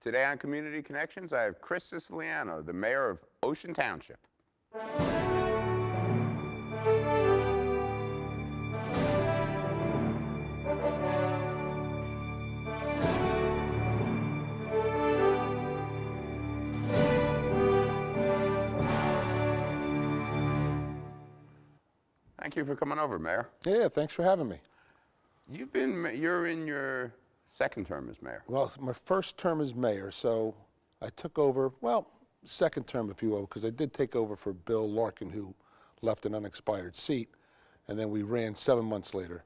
Today on Community Connections, I have Chris Siciliano, the mayor of Ocean Township. Thank you for coming over, Mayor. Yeah, thanks for having me. You're in your second term as mayor. Well, my first term as mayor, so I took over, well, second term, if you will, because I did take over for Bill Larkin, who left an unexpired seat, and then we ran 7 months later.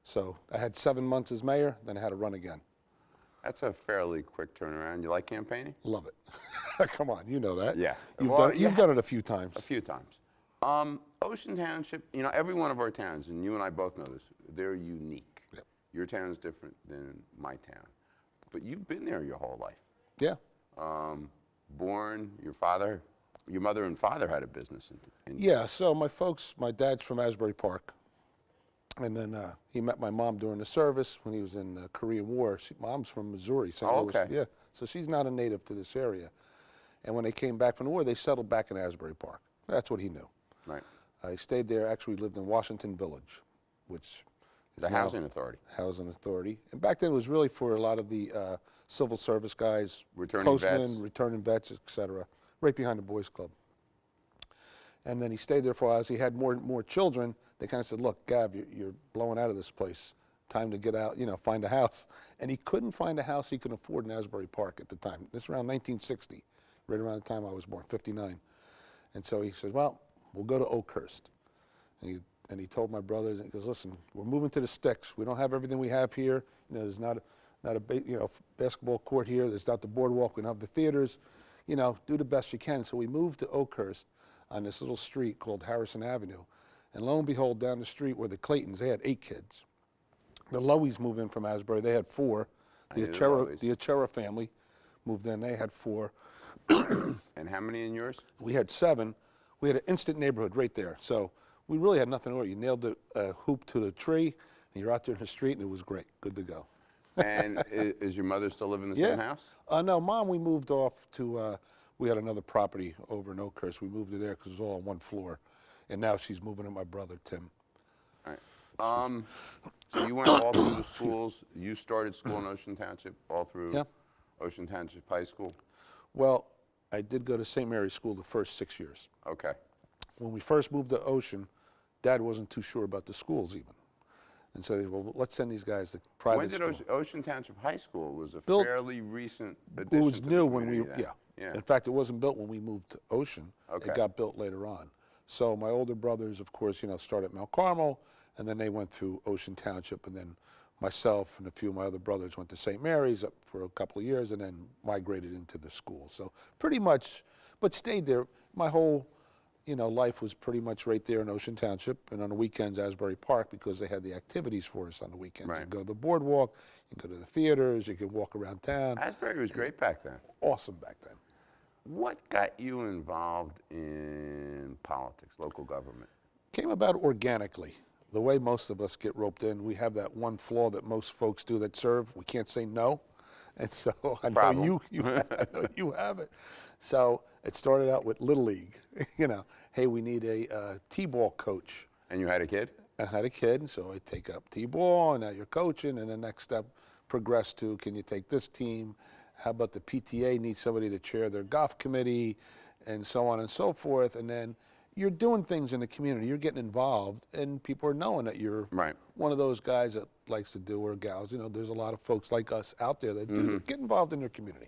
So I had 7 months as mayor, then I had to run again. That's a fairly quick turnaround. You like campaigning? Love it. Come on, you know that. Yeah. You've done it a few times. A few times. Ocean Township, you know, every one of our towns, and you and I both know this, they're unique. Yep. Your town's different than my town. But you've been there your whole life. Yeah. Born, your mother and father had a business. Yeah, so my dad's from Asbury Park. And then he met my mom during the service when he was in the Korean War. Mom's from Missouri, St. Louis. Okay. Yeah, so she's not a native to this area. And when they came back from the war, they settled back in Asbury Park. That's what he knew. Right. He stayed there, actually lived in Washington Village, which is The Housing Authority. Housing Authority. And back then it was really for a lot of the civil service guys, Returning postmen, vets. returning vets, et cetera, right behind the Boys Club. And then he stayed there for a while. As he had more children, they kind of said, look, Gav, you're blowing out of this place. Time to get out, you know, find a house. And he couldn't find a house he could afford in Asbury Park at the time. This was around 1960, right around the time I was born, 59. And so he said, well, we'll go to Oakhurst. And he told my brothers, and he goes, listen, we're moving to the sticks. We don't have everything we have here. You know, there's not a basketball court here. There's not the boardwalk. We don't have the theaters. You know, do the best you can. So we moved to Oakhurst on this little street called Harrison Avenue. And lo and behold, down the street were the Claytons. They had 8 kids. The Lowies moved in from Asbury. They had 4. The Achera family moved in. They had 4. And how many in yours? We had 7. We had an instant neighborhood right there. So we really had nothing to worry. You nailed the hoop to the tree, and you're out there in the street, and it was great. Good to go. And is your mother still living in the same house? No, Mom, we moved off to, we had another property over in Oakhurst. We moved her there because it was all on one floor. And now she's moving to my brother, Tim. All right. So you went all through the schools. You started school in Ocean Township, all through Ocean Township High School? Well, I did go to St. Mary's School the first 6 years. Okay. When we first moved to Ocean, Dad wasn't too sure about the schools even. And so they said, well, let's send these guys to private school. When did Ocean Township High School was a fairly recent addition It was to the new when we, community then. In fact, it wasn't built when we moved to Ocean. Okay. It got built later on. So my older brothers, of course, you know, started at Mount Carmel, and then they went through Ocean Township, and then myself and a few of my other brothers went to St. Mary's up for a couple of years, and then migrated into the school. So pretty much, but stayed there. My whole, you know, life was pretty much right there in Ocean Township, and on the weekends, Asbury Park, because they had the activities for us on the weekends. Right. You go to the boardwalk, you go to the theaters, you could walk around town. Asbury was great back then. Awesome back then. What got you involved in politics, local government? Came about organically. The way most of us get roped in, we have that one flaw that most folks do that serve. We can't say no. And so I know you have it. So it started out with Little League. You know, hey, we need a T-ball coach. And you had a kid? I had a kid, so I take up T-ball, and now you're coaching, and the next step progressed to, can you take this team? How about the PTA needs somebody to chair their golf committee, and so on and so forth. And then you're doing things in the community. You're getting involved, and people are knowing that you're one of those guys that likes to do, or gals. You know, there's a lot of folks like us out there that do get involved in their community.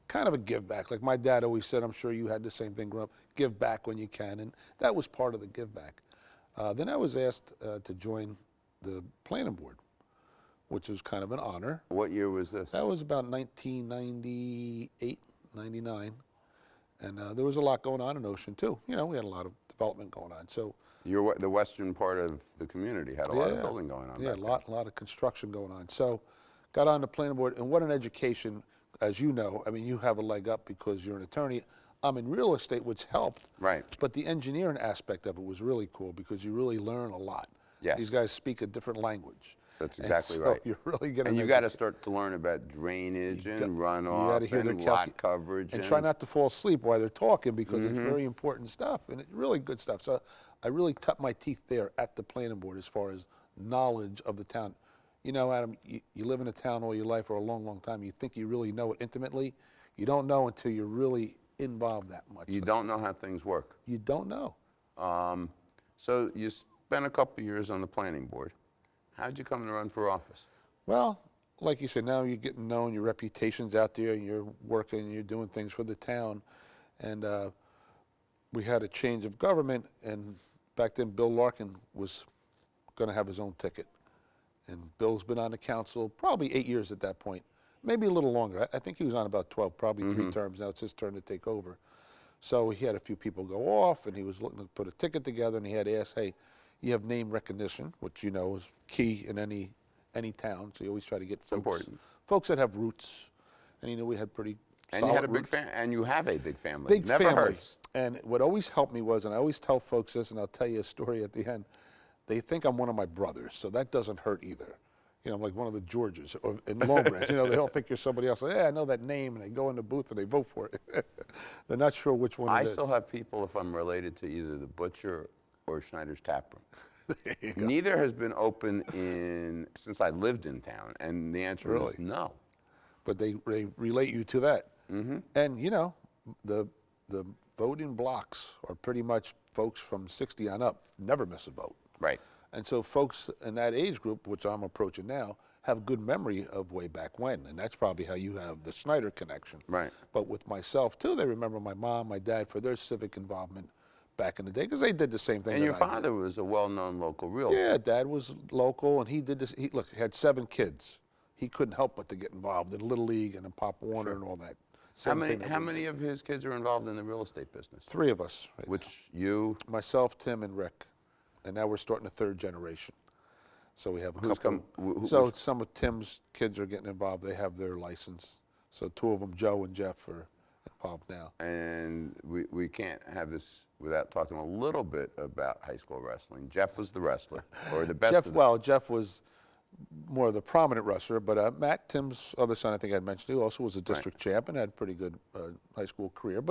Kind of a give back. Like my dad always said, I'm sure you had the same thing growing up, give back when you can, and that was part of the give back. Then I was asked to join the planning board, which was kind of an honor. What year was this? That was about 1998, 99. And there was a lot going on in Ocean, too. You know, we had a lot of development going on. So The western part of the community had a lot of building going on. Yeah, a lot of construction going on. So got on the planning board, and what an education, as you know. I mean, you have a leg up because you're an attorney. I'm in real estate, which helped. Right. But the engineering aspect of it was really cool because you really learn a lot. Yes. These guys speak a different language. That's exactly so right. You're really getting. And you got to start to learn about drainage and runoff and lot coverage. And try not to fall asleep while they're talking, because it's very important stuff, and it's really good stuff. So I really cut my teeth there at the planning board as far as knowledge of the town. You know, Adam, you live in a town all your life or a long, long time. You think you really know it intimately. You don't know until you're really involved that much. You don't know how things work. You don't know. So you spent a couple years on the planning board. How'd you come to run for office? Well, like you said, now you're getting known, your reputation's out there, and you're working, you're doing things for the town. And we had a change of government, and back then Bill Larkin was going to have his own ticket. And Bill's been on the council probably 8 years at that point, maybe a little longer. I think he was on about 12, probably 3 terms. Now it's his turn to take over. So he had a few people go off, and he was looking to put a ticket together, and he had asked, hey, you have name recognition, which you know is key in any town. So you always try to get folks that have roots. And you know, we had pretty And solid you had a big roots. and you have a big family. Big Never family. hurts. And what always helped me was, and I always tell folks this, and I'll tell you a story at the end, they think I'm one of my brothers, so that doesn't hurt either. You know, I'm like one of the Georges in Long Branch. You know, they all think you're somebody else. Like, yeah, I know that name, and they go in the booth and they vote for it. They're not sure which one it is. I still have people, if I'm related to either the butcher or Schneider's Tap Room. Neither has been open since I lived in town, and the answer is no. But they relate you to that. And you know, the voting blocks are pretty much folks from 60 on up, never miss a vote. Right. And so folks in that age group, which I'm approaching now, have good memory of way back when, and that's probably how you have the Schneider connection. Right. But with myself too, they remember my mom, my dad for their civic involvement back in the day, because they did the same thing. And your father was a well-known local realtor. Yeah, Dad was local, and he did this. He had 7 kids. He couldn't help but to get involved in Little League and in Pop Warner and all that. How many of his kids are involved in the real estate business? 3 of us. Right Which now. you? Myself, Tim, and Rick. And now we're starting a 3rd generation. So we have a Who's couple. So some of Tim's kids are getting involved. They have their license. So 2 of them, Joe and Jeff, are involved now. And we can't have this without talking a little bit about high school wrestling. Jeff was the wrestler, or the best of them. Jeff was more of the prominent wrestler, but Matt, Tim's other son, I think I mentioned, who also was a district champ and had a pretty good high school career.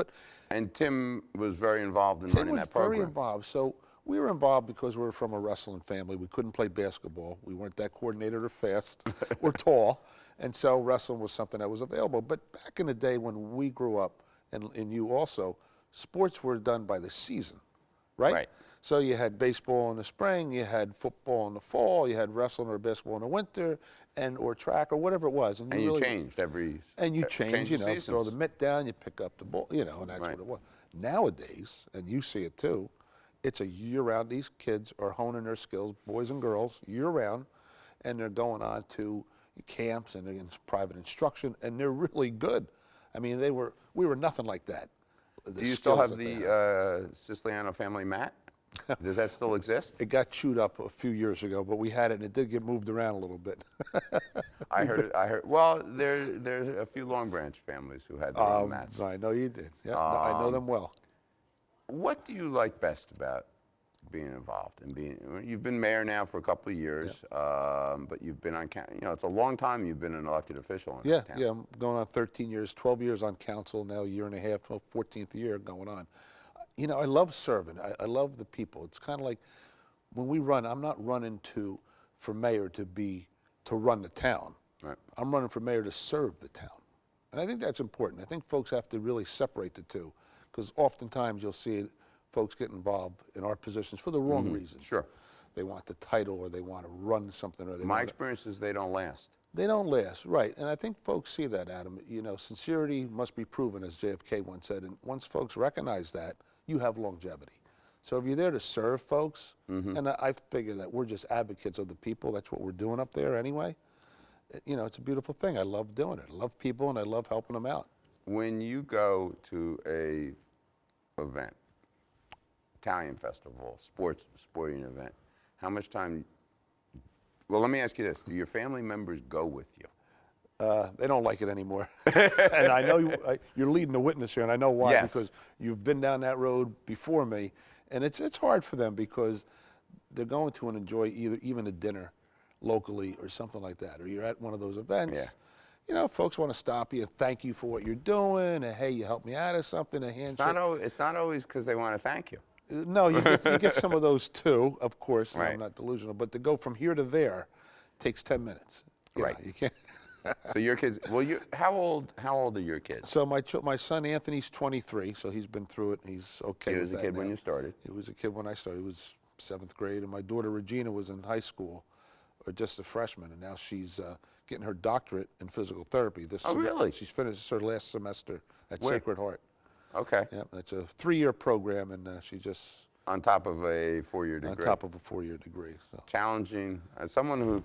And Tim was very involved in running that program. Tim was very involved. So we were involved because we were from a wrestling family. We couldn't play basketball. We weren't that coordinated or fast or tall. And so wrestling was something that was available. But back in the day when we grew up, and you also, sports were done by the season, right? Right. So you had baseball in the spring, you had football in the fall, you had wrestling or basketball in the winter, or track or whatever it was. And you changed every. And you change, you know, seasons. throw the mitt down, you pick up the ball, you know, and that's what it was. Nowadays, and you see it too, it's a year-round. These kids are honing their skills, boys and girls, year-round, and they're going on to camps and they're in private instruction, and they're really good. I mean, we were nothing like that. Do you still have the Siciliano family mat? Does that still exist? It got chewed up a few years ago, but we had it, and it did get moved around a little bit. I heard. Well, there's a few Long Branch families who had their own mats. I know you did. Yeah, I know them well. What do you like best about being involved and you've been mayor now for a couple of years, but you've been on, you know, it's a long time you've been an elected official in town. Yeah, I'm going on 13 years, 12 years on council, now a year and a half, 14th year going on. You know, I love serving. I love the people. It's kind of like when we run, I'm not running for mayor to run the town. Right. I'm running for mayor to serve the town. And I think that's important. I think folks have to really separate the two, because oftentimes you'll see folks get involved in our positions for the wrong reasons. Sure. They want the title, or they want to run something, or My experience is they don't last. They don't last, right. And I think folks see that, Adam. You know, sincerity must be proven, as JFK once said. And once folks recognize that, you have longevity. So if you're there to serve folks, and I figure that we're just advocates of the people, that's what we're doing up there anyway. You know, it's a beautiful thing. I love doing it. I love people, and I love helping them out. When you go to a event, Italian festival, sporting event, how much time? Well, let me ask you this: do your family members go with you? They don't like it anymore, and I know you're leading the witness here, and I know why, Yes. because you've been down that road before me, and it's hard for them because they're going to enjoy even a dinner locally or something like that, or you're at one of those events, Yeah. you know, folks want to stop you and thank you for what you're doing, and hey, you helped me out of something, a handshake. It's not always because they want to thank you. No, you get some of those too, of course. and Right. I'm not delusional, but to go from here to there takes 10 minutes. You Right. know, you can't. So your kids, well, how old are your kids? So my son Anthony's 23, so he's been through it. He's okay. He with was a that kid when now. you started. He was a kid when I started. He was 7th grade, and my daughter Regina was in high school, or just a freshman, and now she's getting her doctorate in physical therapy. Oh, really? She's finished her last semester at Where? Sacred Heart. Okay. Yeah, that's a 3-year program, and she just On top of a 4-year degree. on top of a 4-year degree. So. Challenging. As someone who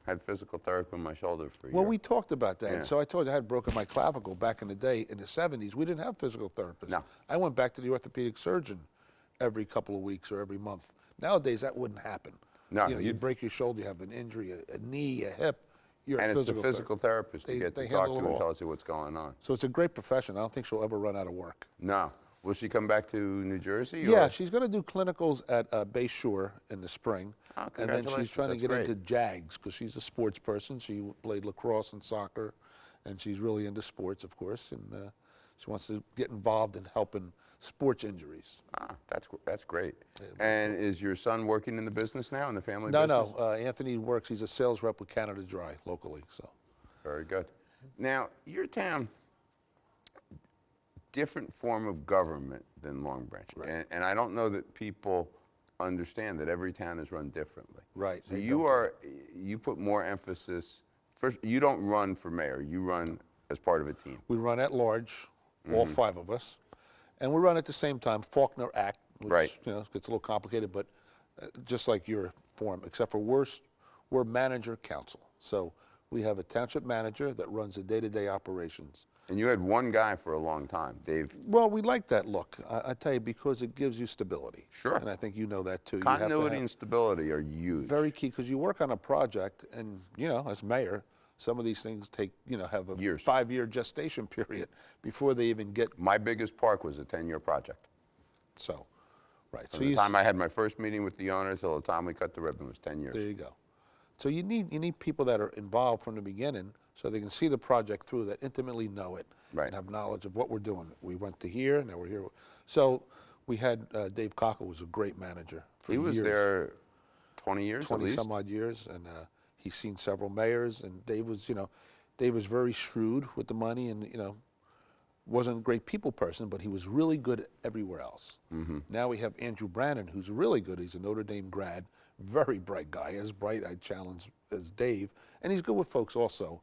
had physical therapy on my shoulder for a Well, year. we talked about that. Yeah. So I told you I had broken my clavicle back in the day in the 70s. We didn't have physical therapists. No. I went back to the orthopedic surgeon every couple of weeks or every month. Nowadays, that wouldn't happen. No, You know, you'd break your shoulder, you have an injury, a knee, a hip. You're And a it's the physical therapist They- you get they to talk handle to it and all. tell us what's going on. So it's a great profession. I don't think she'll ever run out of work. No. Will she come back to New Jersey? Yeah, or- she's going to do clinicals at Bay Shore in the spring. Oh, and then she's congratulations. trying to That's get great. into JAGS because she's a sports person. She played lacrosse and soccer, and she's really into sports, of course. And she wants to get involved in helping sports injuries. Ah, that's great. And is your son working in the business now, in the family No, business? no. Anthony works. He's a sales rep with Canada Dry locally. So Very good. Now, your town, different form of government than Long Branch. Right. And I don't know that people understand that every town is run differently. Right, So they you put more emphasis, first, you don't run for mayor, you run as part of a team. we run at large, all 5 of us, and we run at the same time. Faulkner Act, which Right. you know gets a little complicated, but just like your form, except for we're manager council. So we have a township manager that runs the day-to-day operations. And you had one guy for a long time, Dave. Well, we like that look. I tell you, because it gives you stability. Sure. And I think you know that too. You have to Continuity have- and stability are huge. very key, because you work on a project, and you know, as mayor, some of these things take, you know, have a Years. 5-year gestation period before they even get My biggest park was a 10-year project. so. Right. From the time I had my first meeting with the owner till the time we cut the ribbon was 10 years. There you go. So you need people that are involved from the beginning, so they can see the project through, that intimately know it, Right. and have knowledge of what we're doing. We went to here, now we're here. So we had Dave Cockle was a great manager for He was years. there 20 years 20 at least. some odd years, and he's seen several mayors, and Dave was, you know, Dave was very shrewd with the money, and, you know, wasn't a great people person, but he was really good everywhere else. Now we have Andrew Brannon, who's really good. He's a Notre Dame grad, very bright guy, as bright, I challenge, as Dave, and he's good with folks also,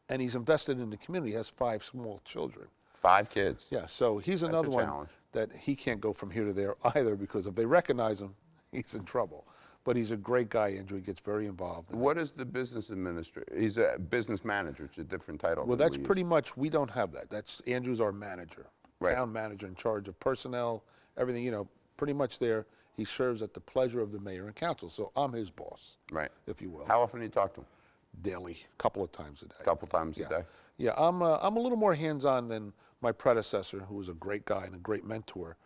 and he's invested in the community. He has 5 small children. 5 kids. Yeah, so he's another one challenge. that he can't go from here to there either, because if they recognize him, he's in trouble. But he's a great guy, Andrew. He gets very involved. What is the business administrator? He's a business manager. It's a different title. Well, than that's we use. pretty much, we don't have that. That's, Andrew's our manager, Right. town manager, in charge of personnel, everything, you know, pretty much there. He serves at the pleasure of the mayor and council, so I'm his boss, Right. if you will. How often do you talk to him? Daily, a couple of times a day. A couple times Yeah. a day? Yeah, I'm a little more hands-on than my predecessor, who was a great guy and a great mentor.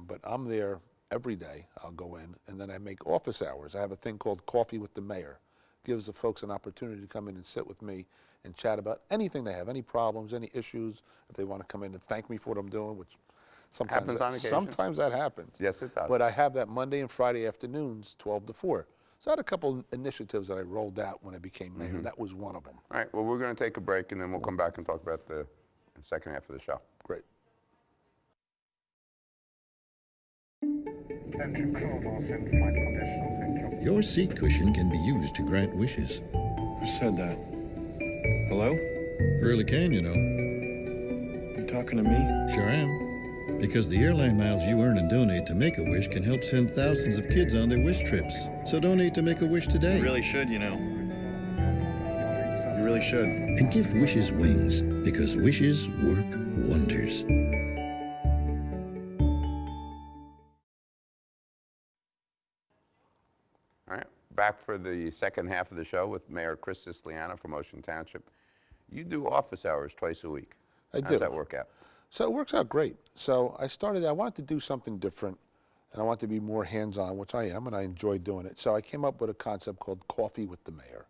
But I'm there every day. I'll go in, and then I make office hours. I have a thing called Coffee with the Mayor. Gives the folks an opportunity to come in and sit with me and chat about anything they have, any problems, any issues. If they want to come in and thank me for what I'm doing, which sometimes Happens on occasion. Sometimes that happens. Yes, it does. But I have that Monday and Friday afternoons, 12 to 4. So I had a couple initiatives that I rolled out when I became mayor. That was one of them. All right. Well, we're going to take a break, and then we'll come back and talk about the second half of the show. Great. Your seat cushion can be used to grant wishes. Who said that? Hello? Really can, you know. You talking to me? Sure am. Because the airline miles you earn and donate to Make-A-Wish can help send thousands of kids on their wish trips. So donate to Make-A-Wish today. You really should, you know. You really should. And give wishes wings, because wishes work wonders. All right. Back for the second half of the show with Mayor Chris Siciliano from Ocean Township. You do office hours twice a week. I How's do. that work out? So it works out great. So I wanted to do something different. and I want to be more hands-on, which I am, and I enjoy doing it. So I came up with a concept called Coffee with the Mayor.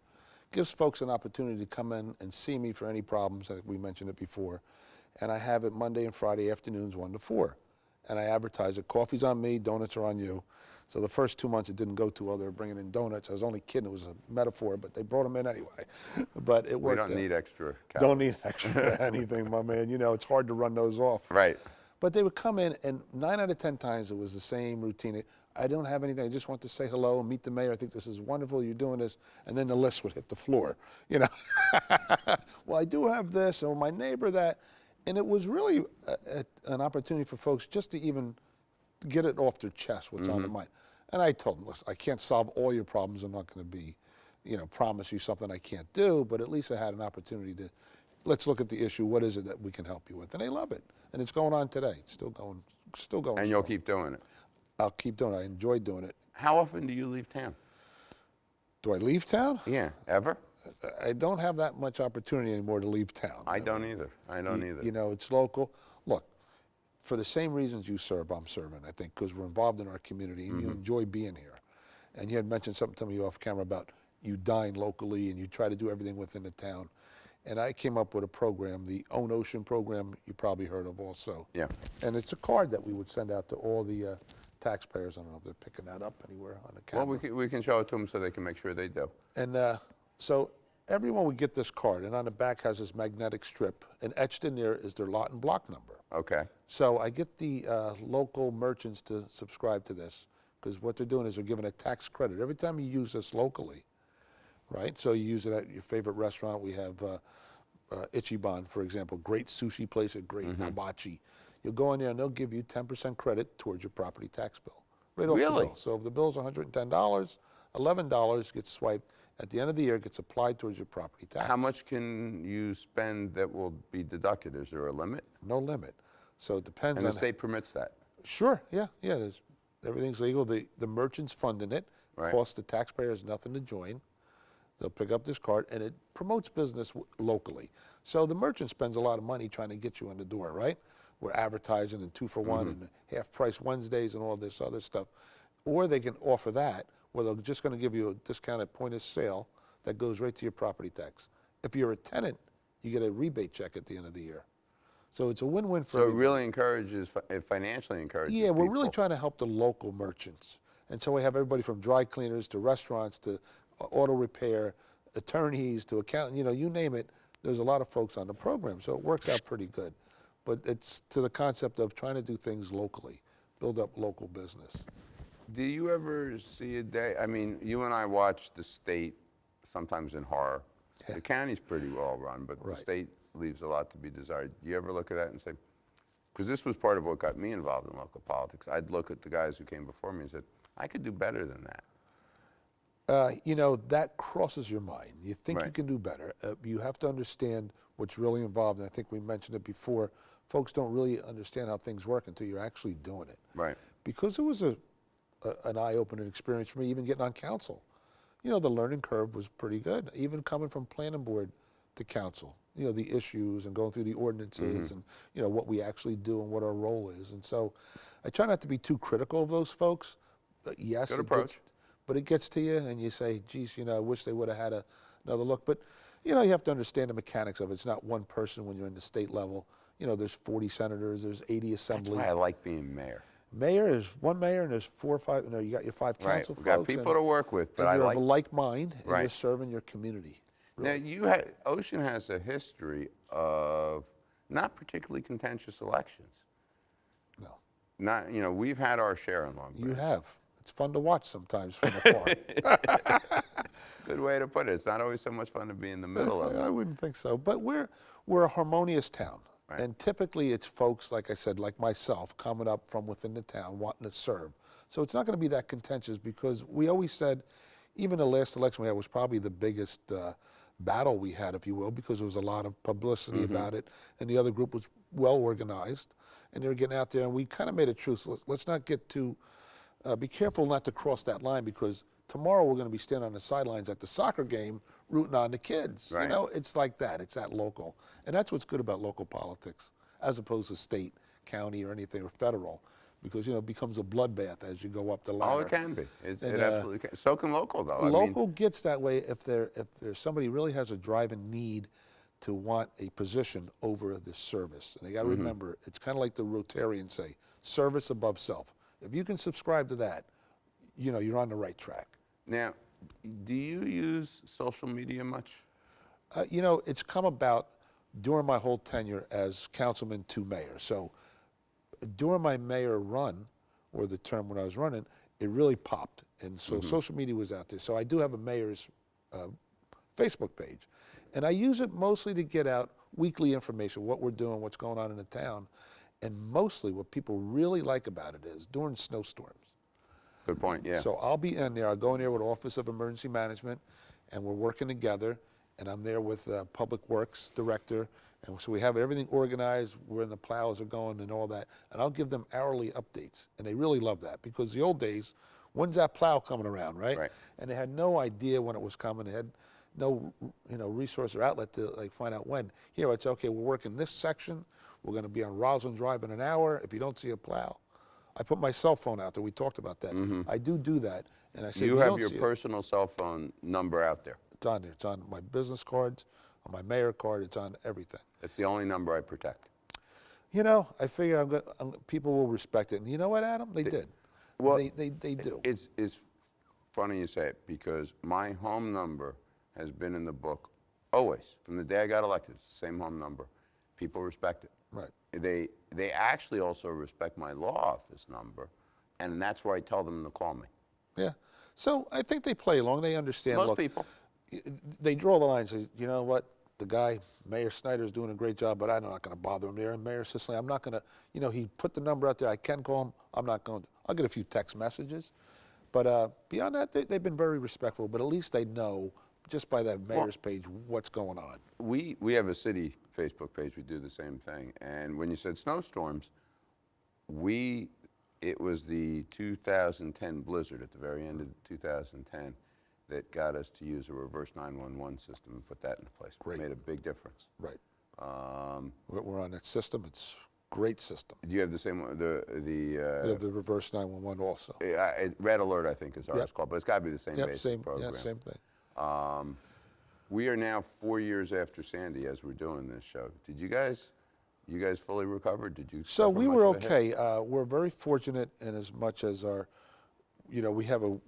Gives folks an opportunity to come in and see me for any problems, like we mentioned it before. And I have it Monday and Friday afternoons, 1 to 4. And I advertise it, coffee's on me, donuts are on you. So the first 2 months it didn't go too well, they were bringing in donuts. I was only kidding, it was a metaphor, but they brought them in anyway. But it We worked don't out. need extra Don't calories. need extra anything, my man. You know, it's hard to run those off. Right. But they would come in, and 9 out of 10 times it was the same routine. I don't have anything. I just want to say hello and meet the mayor. I think this is wonderful. You're doing this. And then the list would hit the floor. You know, well, I do have this, or my neighbor that. And it was really an opportunity for folks just to even get it off their chest, what's on their mind. And I told them, listen, I can't solve all your problems. I'm not going to be, you know, promise you something I can't do. But at least I had an opportunity to, let's look at the issue. What is it that we can help you with? And they love it. And it's going on today. It's still going And you'll strong. keep doing it. I'll keep doing it. I enjoy doing it. How often do you leave town? Do I leave town? Yeah, ever? I don't have that much opportunity anymore to leave town. I don't either. I don't either. You know, it's local. Look, for the same reasons you serve, I'm serving, I think, because we're involved in our community and you enjoy being here. And you had mentioned something to me off camera about you dine locally and you try to do everything within the town. And I came up with a program, the Own Ocean program, you probably heard of also. Yeah. And it's a card that we would send out to all the taxpayers. I don't know if they're picking that up anywhere on the camera. Well, we can show it to them so they can make sure they do. And so everyone would get this card, and on the back has this magnetic strip, and etched in there is their lot and block number. Okay. So I get the local merchants to subscribe to this, because what they're doing is they're giving a tax credit every time you use this locally, right? So you use it at your favorite restaurant. We have Ichiban, for example, great sushi place, a great hibachi. You'll go in there and they'll give you 10% credit towards your property tax bill, right off the Really? bill. So if the bill's $110, $11 gets swiped. At the end of the year, it gets applied towards your property tax. How much can you spend that will be deducted? Is there a limit? No limit. So it depends And on. the state permits that? Sure, yeah. Everything's legal. The merchant's funding it. Right. Costs the taxpayers nothing to join. They'll pick up this card, and it promotes business locally. So the merchant spends a lot of money trying to get you in the door, right? We're advertising and 2-for-1 and half-price Wednesdays and all this other stuff. Or they can offer that, where they're just going to give you a discounted point of sale that goes right to your property tax. If you're a tenant, you get a rebate check at the end of the year. So it's a win-win for So it everybody. really encourages, it financially encourages Yeah, we're really people. trying to help the local merchants. And so we have everybody from dry cleaners to restaurants to auto repair, attorneys to accountant, you know, you name it. There's a lot of folks on the program, so it works out pretty good. But it's to the concept of trying to do things locally, build up local business. Do you ever see a day, I mean, you and I watch the state sometimes in horror. Yeah. The county's pretty well run, but Right. the state leaves a lot to be desired. Do you ever look at that and say, because this was part of what got me involved in local politics, I'd look at the guys who came before me and said, I could do better than that. You know, that crosses your mind. You think you Right. can do better. You have to understand what's really involved. And I think we mentioned it before. Folks don't really understand how things work until you're actually doing it. Right. Because it was an eye-opening experience for me, even getting on council. You know, the learning curve was pretty good, even coming from planning board to council. You know, the issues and going through the ordinances and, you know, what we actually do and what our role is. And so I try not to be too critical of those folks. Yes, Good it approach. gets, but it gets to you and you say, geez, you know, I wish they would have had another look. But, you know, you have to understand the mechanics of it. It's not one person when you're in the state level. You know, there's 40 senators, there's 80 That's assembly. why I like being mayor. Mayor is one mayor, and there's 4 or 5. No, you got your 5 Right. council We've folks. got people and, to work with, but and I you're like. of a like mind, and you're Right. serving your community. Now, Ocean has a history of not particularly contentious elections. No, Not, you know, we've had our share in Long Branch. you have. It's fun to watch sometimes from afar. Good way to put it. It's not always so much fun to be in the middle of I it. wouldn't think so, but we're a harmonious town, Right. and typically it's folks like I said, like myself, coming up from within the town, wanting to serve. So it's not going to be that contentious because we always said, even the last election we had was probably the biggest battle we had, if you will, because there was a lot of publicity about it, and the other group was well organized, and they were getting out there, and we kind of made a truce. Let's not get too. Be careful not to cross that line because tomorrow we're going to be standing on the sidelines at the soccer game rooting on the kids. Right. You know, it's like that. It's that local. And that's what's good about local politics as opposed to state, county, or anything, or federal. because, it becomes a bloodbath as you go up the ladder. Oh, it can be. It And, absolutely can. So can local, though. I mean, Local gets that way if there's somebody really has a drive and need to want a position over the service. And they got to remember, it's kind of like the Rotarians say, service above self. If you can subscribe to that, you're on the right track. now, do you use social media much? It's come about during my whole tenure as councilman to mayor. So during my mayor run, or the term when I was running, it really popped. And so social media was out there. So I do have a mayor's Facebook page. And I use it mostly to get out weekly information, what we're doing, what's going on in the town. And mostly what people really like about it is during snowstorms. Good point, yeah. So I'll be in there. I'll go in there with Office of Emergency Management, and we're working together. And I'm there with Public Works Director. And so we have everything organized, where the plows are going and all that. And I'll give them hourly updates. And they really love that, because the old days, when's that plow coming around, right? Right. And they had no idea when it was coming. They had no resource or outlet to find out when. Here it's, okay, we're working this section. We're going to be on Roslyn Drive in an hour. If you don't see a plow, I put my cell phone out there. We talked about that. I do that. And I say, You if have don't your see it, personal cell phone number out there. it's on there. It's on my business cards, on my mayor card. It's on everything. That's the only number I protect. I figure people will respect it. And you know what, Adam? They did. Well, they do. It's funny you say it, because my home number has been in the book always. From the day I got elected, it's the same home number. People respect it. Right. They actually also respect my law office number, and that's where I tell them to call me. Yeah. So I think they play along. They understand. Most Look, people. they draw the line and say, you know what, the guy, Mayor Schneider, is doing a great job, but I'm not going to bother him there. And Mayor Siciliano, I'm not going to, he put the number out there. I can call him. I'm not going to. I'll get a few text messages. But beyond that, they've been very respectful. But at least they know, just by that mayor's page, what's going on. We have a city Facebook page. We do the same thing. And when you said snowstorms, it was the 2010 blizzard at the very end of 2010 that got us to use a reverse 911 system and put that into place. Great. It made a big difference. Right. We're on that system. It's a great system. Do you have the same one? We have the reverse 911 also. Red Alert, I think, is ours called, but it's got to be the same Yep, basic program. Yeah, same thing. We are now 4 years after Sandy as we're doing this show. Did you guys fully recovered? Did you? So suffer we much were of a hit? okay. We're very fortunate in as much as we have a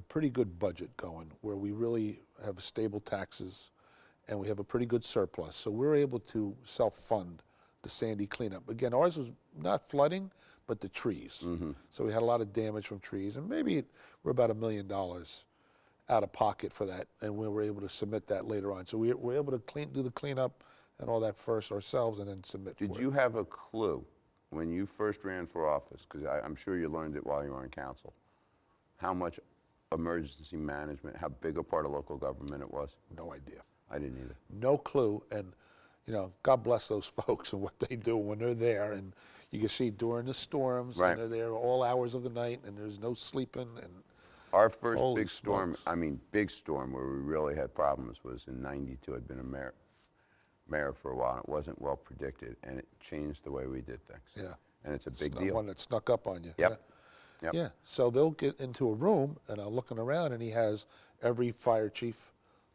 pretty good budget going, where we really have stable taxes, and we have a pretty good surplus. So we're able to self-fund the Sandy cleanup. Again, ours was not flooding, but the trees. So we had a lot of damage from trees, and maybe we're about $1 million out of pocket for that, and we were able to submit that later on. So we were able to do the cleanup and all that first ourselves, and then submit. Did for you it. have a clue when you first ran for office, because I'm sure you learned it while you were on council, how much emergency management, how big a part of local government it was? No idea. I didn't either. No clue. And God bless those folks and what they do when they're there. And you can see during the storms, Right. and they're there all hours of the night, and there's no sleeping. And Our first Holy big storm, smokes. I mean big storm where we really had problems, was in '92. I'd been a mayor for a while, and it wasn't well predicted, and it changed the way we did things. yeah, And it's a it's big not deal. one that snuck up on you. Yep. Yeah. Yep. Yeah. So they'll get into a room, and I'm looking around, and he has every fire chief,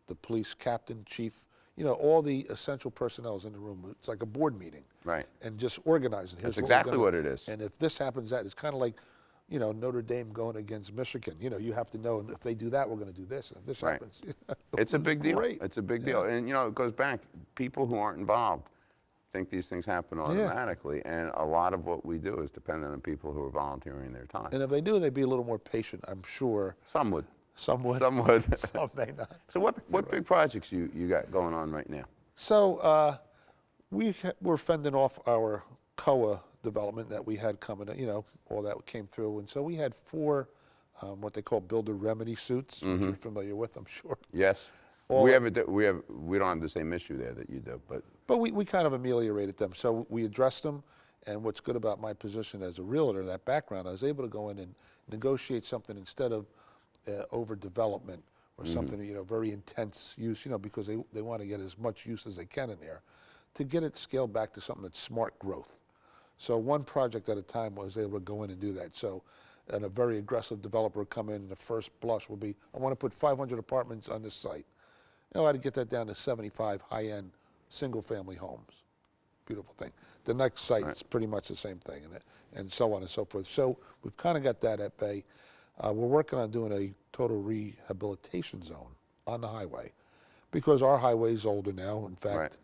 the police captain, chief, all the essential personnel is in the room. It's like a board meeting. Right. And just organizing. That's Here's we're exactly gonna- what it is. And if this happens, that it's kind of like, Notre Dame going against Michigan. You have to know, if they do that, we're going to do this. And if this Right. happens, It's a big deal. Great. It's a big deal. And, it goes back. People who aren't involved think these things happen automatically. And a lot of what we do is dependent on people who are volunteering their time. And if they do, they'd be a little more patient, I'm sure. Some would. Some would. Some would. Some may not. So what big projects you got going on right now? So we're fending off our COA development that we had coming, all that came through. And so we had 4 what they call builder remedy suits, which you're familiar with, I'm sure. Yes. All- We don't have the same issue there that you do, but But we kind of ameliorated them. So we addressed them. And what's good about my position as a realtor, that background, I was able to go in and negotiate something instead of overdevelopment or something, very intense use, because they want to get as much use as they can in there, to get it scaled back to something that's smart growth. So one project at a time was able to go in and do that. So, and a very aggressive developer would come in, and the first blush would be, I want to put 500 apartments on this site. You know, I had to get that down to 75 high-end single-family homes. Beautiful thing. The next site is pretty much the same thing, and so on and so forth. So we've kind of got that at bay. We're working on doing a total rehabilitation zone on the highway because our highway's older now. In fact,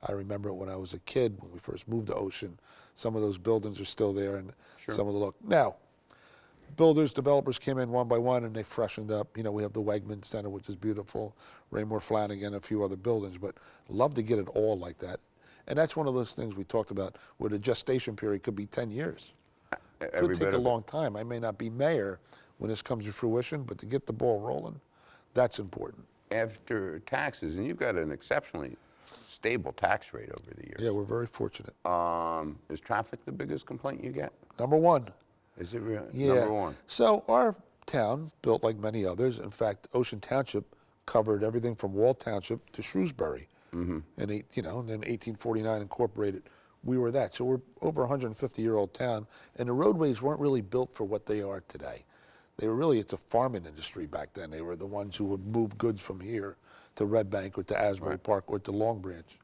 I remember when I was a kid, when we first moved to Ocean, some of those buildings are still there, and some of the look. Now, builders, developers came in one by one, and they freshened up. You know, we have the Wegman Center, which is beautiful, Raymore Flanagan, a few other buildings, but love to get it all like that. And that's one of those things we talked about where the gestation period could be 10 years. Could take a long time. I may not be mayor when this comes to fruition, but to get the ball rolling, that's important. After taxes, and you've got an exceptionally stable tax rate over the years. Yeah, we're very fortunate. Is traffic the biggest complaint you get? Number one. Is it really? Yeah. Number one. So our town, built like many others, in fact, Ocean Township covered everything from Wall Township to Shrewsbury. And and then 1849 incorporated. We were that. So we're over a 150-year-old town, and the roadways weren't really built for what they are today. They were really, it's a farming industry back then. They were the ones who would move goods from here to Red Bank or to Asbury Park or to Long Branch.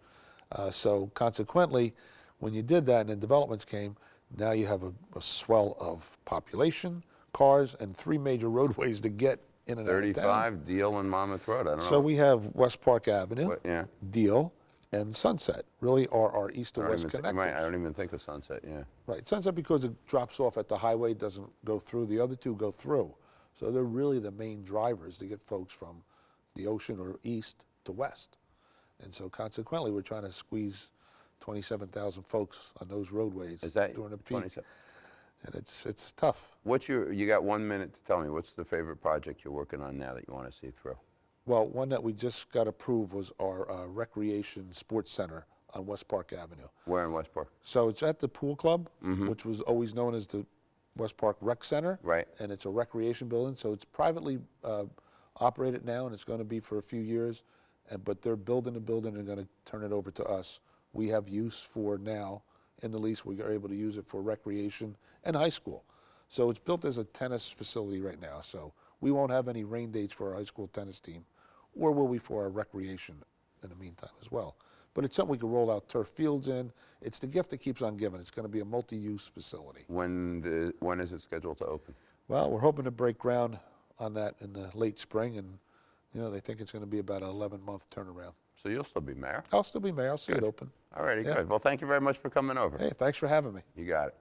So consequently, when you did that and then developments came, now you have a swell of population, cars, and 3 major roadways to get in and out of town. 35, Deal, and Monmouth Road. I don't know. So we have West Park Avenue, Yeah. Deal, and Sunset really are our east to I don't west even connectors. I don't even think of Sunset, yeah. Right, Sunset because it drops off at the highway, doesn't go through. The other two go through. So they're really the main drivers to get folks from the ocean or east to west. And so consequently, we're trying to squeeze 27,000 folks on those roadways Is that during the peak. 27? And it's tough. You got 1 minute to tell me, what's the favorite project you're working on now that you want to see through? Well, one that we just got approved was our recreation sports center on West Park Avenue. Where in West Park? So it's at the pool club, which was always known as the West Park Rec Center. Right. And it's a recreation building. So it's privately operated now, and it's going to be for a few years. But they're building a building and going to turn it over to us. We have use for now. In the lease, we are able to use it for recreation and high school. So it's built as a tennis facility right now. So we won't have any rain dates for our high school tennis team, or will we for our recreation in the meantime as well. But it's something we can roll out turf fields in. It's the gift that keeps on giving. It's going to be a multi-use facility. When is it scheduled to open? Well, we're hoping to break ground on that in the late spring, and they think it's going to be about an 11-month turnaround. So you'll still be mayor? I'll still be mayor. I'll see it open. All righty, Yeah. good. Well, thank you very much for coming over. Hey, thanks for having me. You got it.